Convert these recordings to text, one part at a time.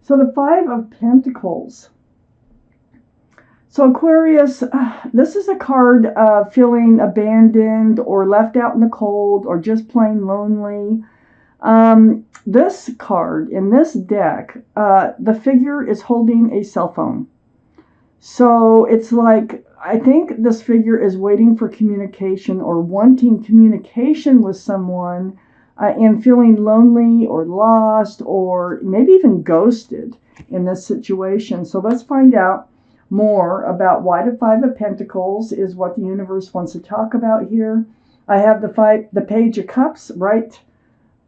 So the Five of Pentacles. So Aquarius, this is a card of feeling abandoned or left out in the cold or just plain lonely. This card in this deck, the figure is holding a cell phone. So it's like, I think this figure is waiting for communication or wanting communication with someone and feeling lonely or lost or maybe even ghosted in this situation. So let's find out more about why the Five of Pentacles is what the universe wants to talk about here. I have the Page of Cups right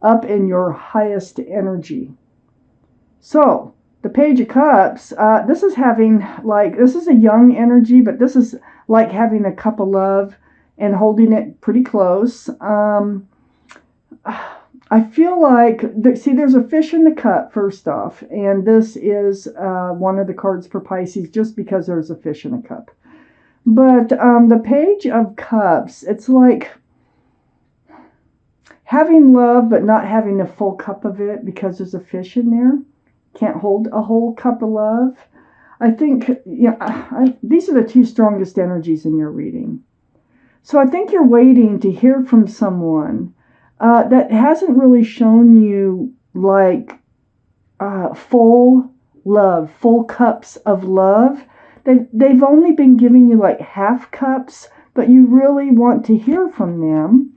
up in your highest energy. So the Page of Cups, this is having this is a young energy, but this is like having a cup of love and holding it pretty close. I feel like, there's a fish in the cup, first off, and this is one of the cards for Pisces just because there's a fish in the cup. But the Page of Cups, it's like having love but not having a full cup of it because there's a fish in there. Can't hold a whole cup of love. I think these are the two strongest energies in your reading. So I think you're waiting to hear from someone that hasn't really shown you full love, full cups of love. They've only been giving you like half cups, but you really want to hear from them,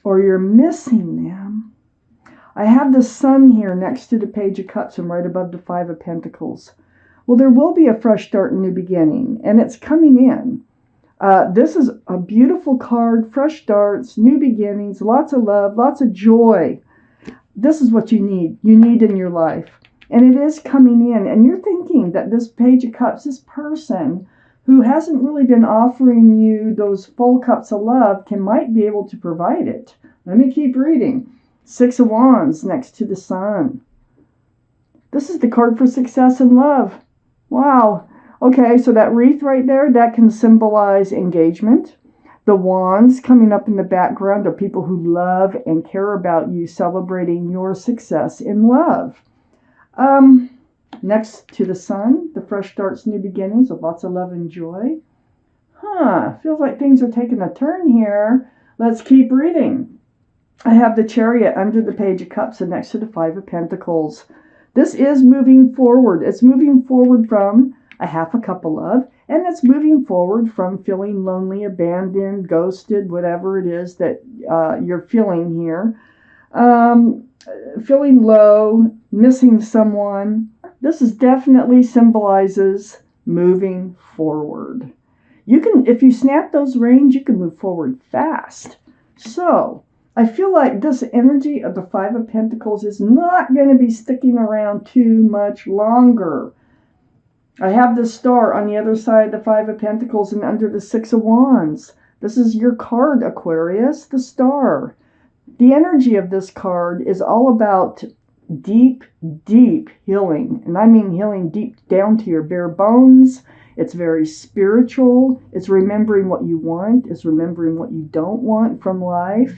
or you're missing them. I have the Sun here next to the Page of Cups and right above the Five of Pentacles. Well, there will be a fresh start and new beginning, and it's coming in. This is a beautiful card, fresh starts, new beginnings, lots of love, lots of joy. This is what you need in your life. And it is coming in. And you're thinking that this Page of Cups, this person who hasn't really been offering you those full cups of love might be able to provide it. Let me keep reading. Six of Wands next to the Sun. This is the card for success and love. Wow. Okay, so that wreath right there, that can symbolize engagement. The wands coming up in the background are people who love and care about you, celebrating your success in love. Next to the Sun, the fresh starts, new beginnings with lots of love and joy. Feels like things are taking a turn here. Let's keep reading. I have the Chariot under the Page of Cups and next to the Five of Pentacles. This is moving forward. It's moving forward from a half a cup of love, and it's moving forward from feeling lonely, abandoned, ghosted, whatever it is that you're feeling here. Feeling low, missing someone. This is definitely symbolizes moving forward. You can, if you snap those reins, you can move forward fast. So I feel like this energy of the Five of Pentacles is not going to be sticking around too much longer. I have the Star on the other side of the Five of Pentacles and under the Six of Wands. This is your card, Aquarius, the Star. The energy of this card is all about deep, deep healing. And I mean healing deep down to your bare bones. It's very spiritual. It's remembering what you want. It's remembering what you don't want from life.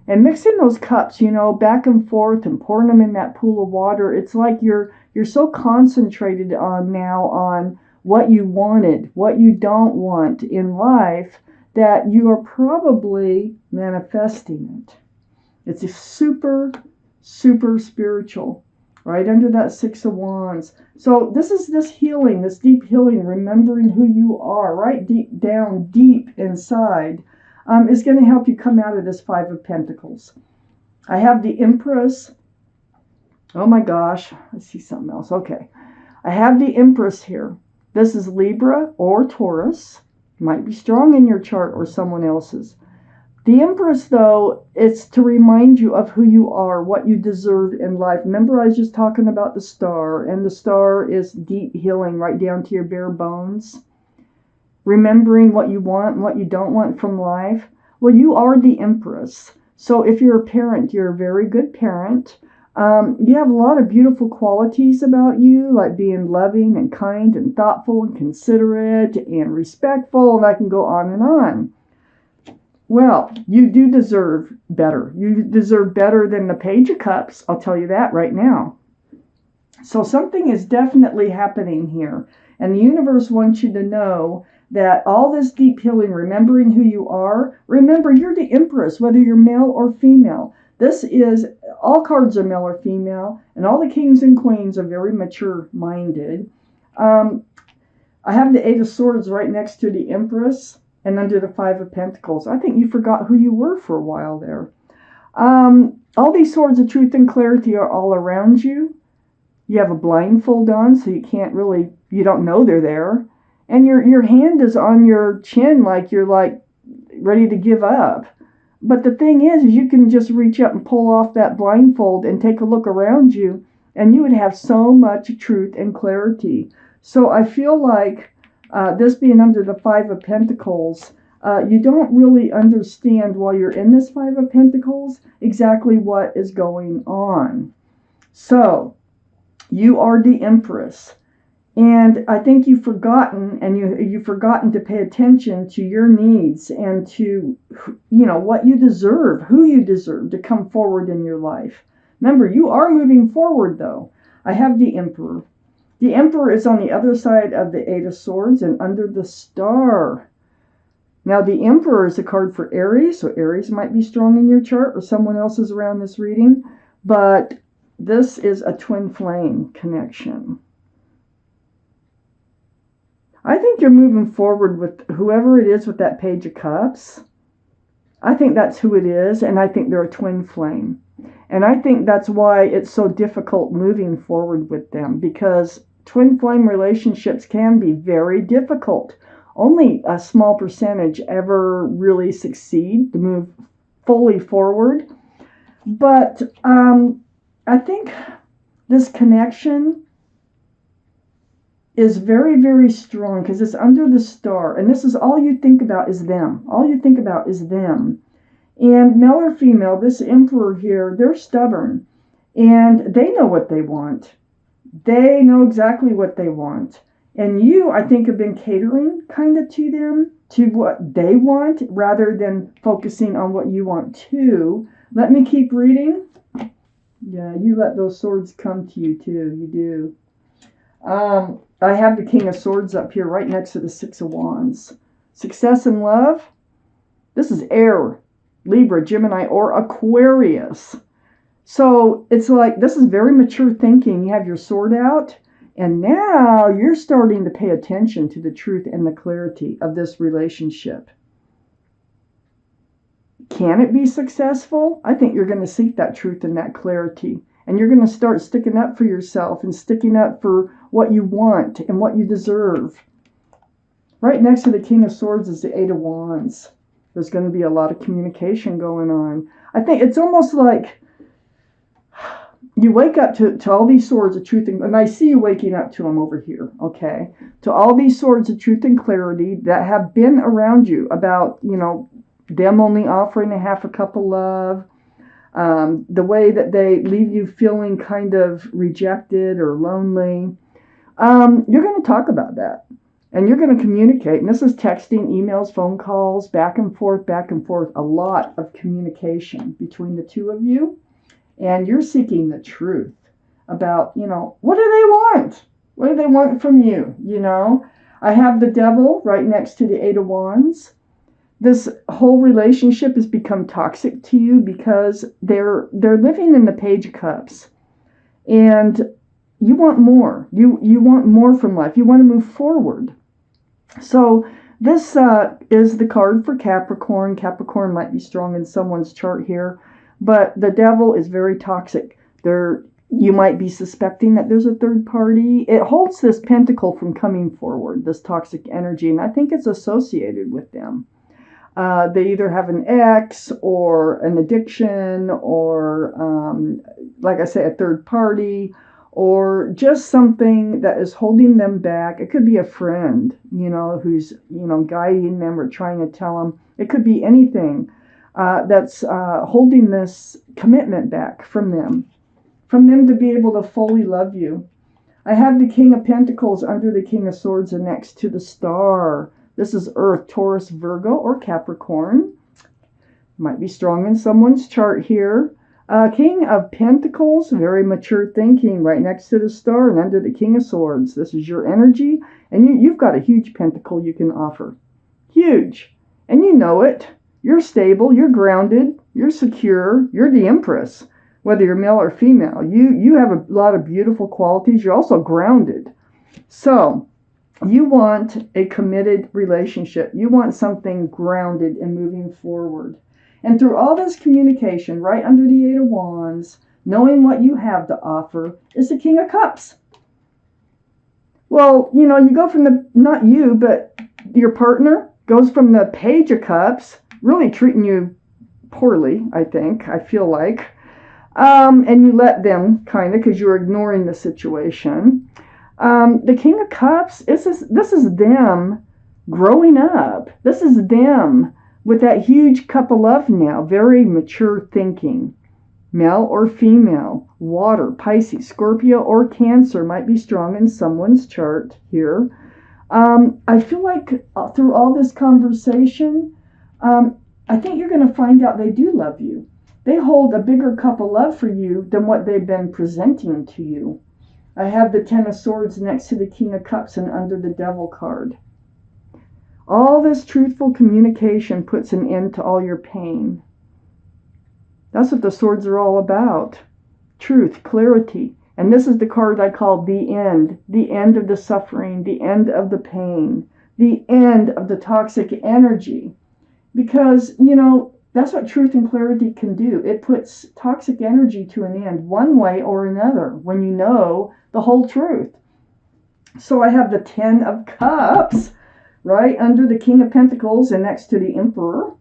And mixing those cups, back and forth and pouring them in that pool of water, it's like you're so concentrated on what you wanted, what you don't want in life, that you are probably manifesting it. It's a super, super spiritual, right under that Six of Wands. So this is this healing, this deep healing, remembering who you are, right deep down, deep inside, is going to help you come out of this Five of Pentacles. I have the Empress. Oh my gosh, I see something else. Okay. I have the Empress here. This is Libra or Taurus. Might be strong in your chart or someone else's. The Empress, though, it's to remind you of who you are, what you deserve in life. Remember, I was just talking about the Star, and the Star is deep healing right down to your bare bones. Remembering what you want and what you don't want from life. Well, you are the Empress. So if you're a parent, you're a very good parent. You have a lot of beautiful qualities about you, like being loving and kind and thoughtful and considerate and respectful, and I can go on and on. Well, you do deserve better. You deserve better than the Page of Cups. I'll tell you that right now. So something is definitely happening here. And the universe wants you to know that all this deep healing, remembering who you are, remember you're the Empress, whether you're male or female. This is, all cards are male or female, and all the kings and queens are very mature-minded. I have the Eight of Swords right next to the Empress and under the Five of Pentacles. I think you forgot who you were for a while there. All these swords of truth and clarity are all around you. You have a blindfold on, so you can't really, you don't know they're there. And your hand is on your chin like you're like ready to give up. But the thing is you can just reach up and pull off that blindfold and take a look around you, and you would have so much truth and clarity. So I feel like this being under the Five of Pentacles, you don't really understand while you're in this Five of Pentacles exactly what is going on. So you are the Empress. And I think you've forgotten, and you've forgotten to pay attention to your needs and to, what you deserve, who you deserve to come forward in your life. Remember, you are moving forward, though. I have the Emperor. The Emperor is on the other side of the Eight of Swords and under the Star. Now, the Emperor is a card for Aries, so Aries might be strong in your chart or someone else is around this reading. But this is a twin flame connection. I think you're moving forward with whoever it is with that Page of Cups. I think that's who it is, and I think they're a twin flame. And I think that's why it's so difficult moving forward with them, because twin flame relationships can be very difficult. Only a small percentage ever really succeed to move fully forward. But I think this connection is very, very strong because it's under the Star. And this is all you think about is them. All you think about is them. And male or female, this Emperor here, they're stubborn. And they know what they want. They know exactly what they want. And you, I think, have been catering kind of to them, to what they want, rather than focusing on what you want too. Let me keep reading. Yeah, you let those swords come to you too. You do. I have the King of Swords up here right next to the Six of Wands. Success in love. This is air, Libra, Gemini, or Aquarius. So it's like, this is very mature thinking. You have your sword out, and now you're starting to pay attention to the truth and the clarity of this relationship. Can it be successful? I think you're going to seek that truth and that clarity. And you're going to start sticking up for yourself and sticking up for what you want and what you deserve. Right next to the King of Swords is the Eight of Wands. There's going to be a lot of communication going on. I think it's almost like you wake up to all these swords of truth, and I see you waking up to them over here, okay? To all these swords of truth and clarity that have been around you about, them only offering a half a cup of love, the way that they leave you feeling kind of rejected or lonely. You're going to talk about that. And you're going to communicate. And this is texting, emails, phone calls, back and forth, a lot of communication between the two of you. And you're seeking the truth about, what do they want? What do they want from you? I have the Devil right next to the Eight of Wands. This whole relationship has become toxic to you because they're living in the Page of Cups. And you want more. You want more from life. You want to move forward. So this is the card for Capricorn. Capricorn might be strong in someone's chart here. But the Devil is very toxic. You might be suspecting that there's a third party. It holds this pentacle from coming forward, this toxic energy. And I think it's associated with them. They either have an ex or an addiction or, like I say, a third party, or just something that is holding them back. It could be a friend, who's, guiding them or trying to tell them. It could be anything that's holding this commitment back from them to be able to fully love you. I have the King of Pentacles under the King of Swords and next to the Star. This is Earth, Taurus, Virgo, or Capricorn. might be strong in someone's chart here. King of Pentacles, very mature thinking, right next to the star and under the King of Swords. This is your energy, and you've got a huge pentacle you can offer. Huge. And you know it. You're stable, you're grounded, you're secure, you're the Empress, whether you're male or female. You have a lot of beautiful qualities. You're also grounded. So you want a committed relationship. You want something grounded and moving forward. And through all this communication, right under the Eight of Wands, knowing what you have to offer, is the King of Cups. Well, you know, you go from the, not you, but your partner goes from the Page of Cups, really treating you poorly, I feel like. And you let them, kind of, because you're ignoring the situation. The King of Cups, this is them growing up. This is them with that huge cup of love now, very mature thinking. Male or female, water, Pisces, Scorpio, or Cancer might be strong in someone's chart here. I feel like through all this conversation, I think you're going to find out they do love you. They hold a bigger cup of love for you than what they've been presenting to you. I have the Ten of Swords next to the King of Cups and under the Devil card. All this truthful communication puts an end to all your pain. That's what the swords are all about. Truth, clarity. And this is the card I call the end of the suffering, the end of the pain, the end of the toxic energy. Because, you know, that's what truth and clarity can do. It puts toxic energy to an end one way or another when you know the whole truth. So I have the Ten of Cups right under the King of Pentacles and next to the Emperor.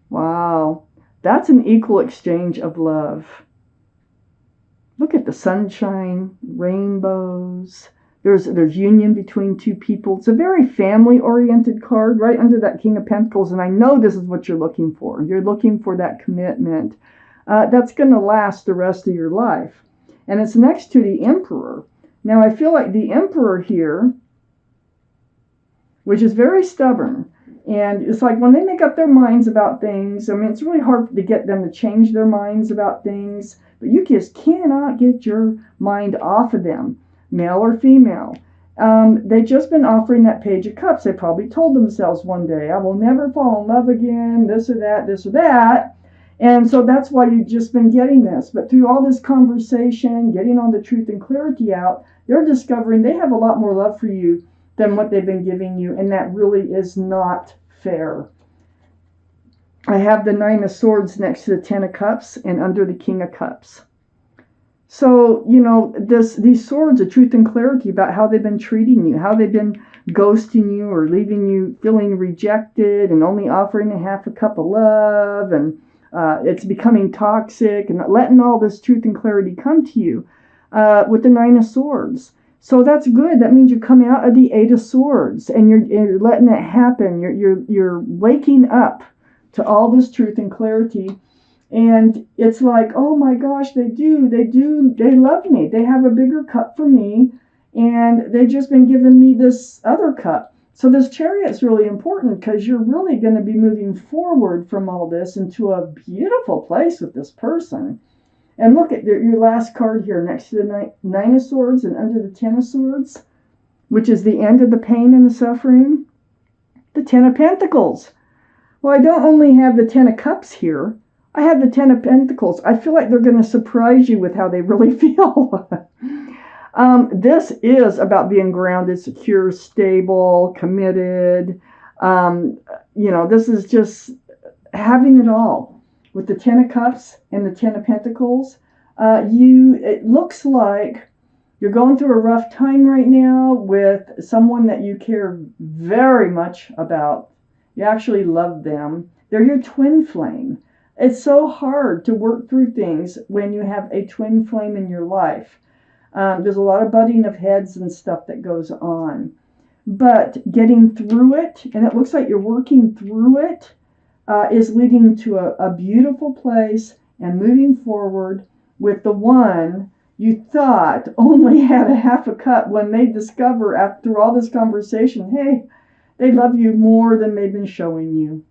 Wow, that's an equal exchange of love. Look at the sunshine, rainbows. There's union between two people. It's a very family-oriented card right under that King of Pentacles, and I know this is what you're looking for. You're looking for that commitment that's going to last the rest of your life. And it's next to the Emperor. Now, I feel like the Emperor here, which is very stubborn, and it's like when they make up their minds about things, I mean, it's really hard to get them to change their minds about things, but you just cannot get your mind off of them, male or female. They've just been offering that Page of Cups. They probably told themselves one day, I will never fall in love again, this or that, this or that. And so that's why you've just been getting this. But through all this conversation, getting all the truth and clarity out, they're discovering they have a lot more love for you than what they've been giving you, and that really is not fair. I have the Nine of Swords next to the Ten of Cups and under the King of Cups. So, you know, these swords of truth and clarity about how they've been treating you, how they've been ghosting you or leaving you feeling rejected and only offering a half a cup of love, and it's becoming toxic, and letting all this truth and clarity come to you with the Nine of Swords. So that's good. That means you come out of the Eight of Swords, and you're letting it happen. You're waking up to all this truth and clarity, and it's like, oh my gosh, they love me. They have a bigger cup for me, and they've just been giving me this other cup. So this Chariot's really important because you're really going to be moving forward from all this into a beautiful place with this person. And look at your last card here next to the Nine of Swords and under the Ten of Swords, which is the end of the pain and the suffering. The Ten of Pentacles. Well, I don't only have the Ten of Cups here. I have the Ten of Pentacles. I feel like they're going to surprise you with how they really feel. This is about being grounded, secure, stable, committed. You know, this is just having it all. With the Ten of Cups and the Ten of Pentacles, it looks like you're going through a rough time right now with someone that you care very much about. You actually love them. They're your twin flame. It's so hard to work through things when you have a twin flame in your life. There's a lot of butting of heads and stuff that goes on. But getting through it, and it looks like you're working through it, is leading to a beautiful place and moving forward with the one you thought only had a half a cup when they discover after all this conversation, hey, they love you more than they've been showing you.